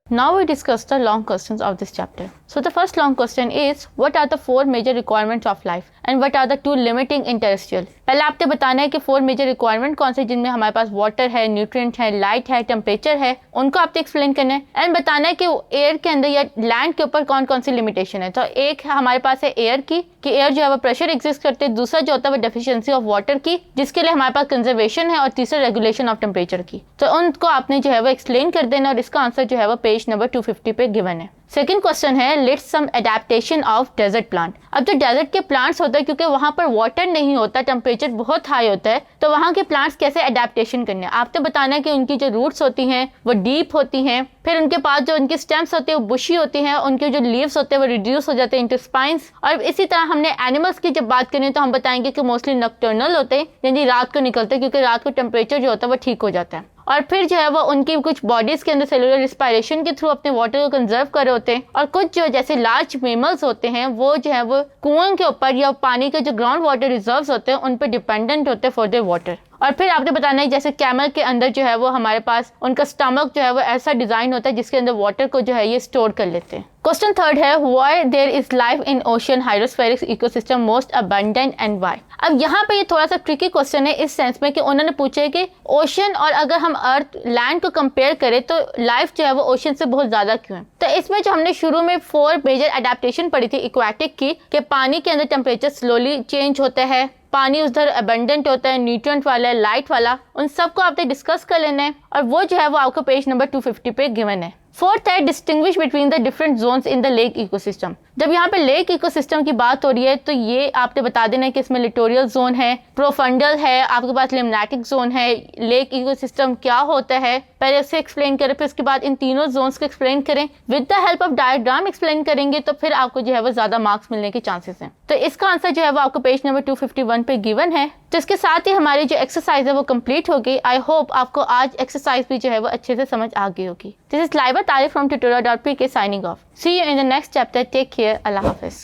Now we discuss the long questions of this chapter. So the first long question is, what are the 4 major requirements of life and what are the 2 limiting in terrestrial? पहले आपको बताना है कि 4 major requirement कौन से, जिनमें हमारे पास water है, न्यूट्रिएंट है, लाइट है, टेम्परेचर है, उनको आपको एक्सप्लेन करना है एंड बताना है कि एयर के अंदर या लैंड के ऊपर कौन कौन सी लिमिटेशन है। तो एक हमारे पास है एयर की, कि एयर जो है वो प्रेशर एग्जिस्ट करते हैं, दूसरा जो होता है वो डेफिशिएंसी ऑफ वाटर की, जिसके लिए हमारे पास कंजर्वेशन है, और तीसरा रेगुलेशन ऑफ टेम्परेचर की। तो उनको आपने जो है वो एक्सप्लेन कर देना और इसका आंसर जो है वो पेज नंबर 250 पे गिवन है। सेकेंड क्वेश्चन है, list some adaptation of desert plant. अब जो डेजर्ट के प्लांट्स होते हैं, क्योंकि वहाँ पर वाटर नहीं होता, टेम्परेचर बहुत हाई होता है, तो वहाँ के प्लांट्स कैसे एडेप्टेशन करने हैं आपको बताना है कि उनकी जो रूट्स होती हैं वो डीप होती हैं, फिर उनके पास जो उनकी स्टेम्स होती है वो बुशी होती हैं, उनके जो लीव्स होते हैं वो रिड्यूस हो जाते हैं इनटू स्पाइंस। और इसी तरह हमने एनिमल्स की जब बात करें तो हम बताएंगे कि मोस्टली नॉकटर्नल होते हैं, यानी रात को निकलते हैं, क्योंकि रात को टेम्परेचर जो होता है वो ठीक हो जाता है। और फिर जो है वो उनकी कुछ बॉडीज के अंदर सेलुलर रिस्पायरेशन के थ्रू अपने वाटर को कंजर्व कर रहे होते हैं, और कुछ जो जैसे लार्ज मेमल्स होते हैं वो जो है वो कुएं के ऊपर या पानी के जो ग्राउंड वाटर रिजर्व्स होते हैं उन पर डिपेंडेंट होते हैं फॉर देयर वाटर। और फिर आपने बताना है जैसे कैमल के अंदर जो है वो हमारे पास उनका स्टमक जो है वो ऐसा डिजाइन होता है जिसके अंदर वाटर को जो है ये स्टोर कर लेते हैं। क्वेश्चन थर्ड है, why there is life in ocean hydrospheric ecosystem most abundant and why. अब यहाँ पे ये थोड़ा सा ट्रिकी क्वेश्चन है इस सेंस में कि उन्होंने पूछा है कि ओशन और अगर हम अर्थ लैंड को कंपेयर करें तो लाइफ जो है वो ओशन से बहुत ज्यादा क्यों है। तो इसमें जो हमने शुरू में 4 मेजर एडेप्टेशन पढ़ी थी एक्वाटिक की, कि पानी के अंदर टेम्परेचर स्लोली चेंज होता है, पानी उधर अबंडेंट होता है, न्यूट्रिएंट वाला है, लाइट वाला, उन सबको आपने डिस्कस कर लेना है और वो जो है वो आपको पेज नंबर 250 पे गिवन है। फोर्थ है, distinguish between the different zones in the lake ecosystem. जब यहाँ पे लेक इकोसिस्टम की बात हो रही है तो ये आपने बता देना है कि इसमें लिटोरियल जोन है, प्रोफंडल है, आपके पास लिम्नेटिक जोन है। लेक इकोसिस्टम क्या होता है पहले से एक्सप्लेन करें, फिर उसके बाद इन तीनों जोन्स को एक्सप्लेन करें, with the help of diagram explain करेंगे, तो फिर आपको जो है वो ज्यादा मार्क्स मिलने के चांसेस हैं। तो इसका आंसर जो है वो आपको पेज नंबर 251 पे गिवन है। तो इसके साथ ही हमारी जो एक्सरसाइज है वो कंप्लीट होगी। आई होप आपको आज एक्सरसाइज भी जो है वो अच्छे से समझ आ गई होगी। दिस इज लाइबा तारिफ from tutorial.pk signing off. See you in the next chapter. Take care. Allah Hafiz.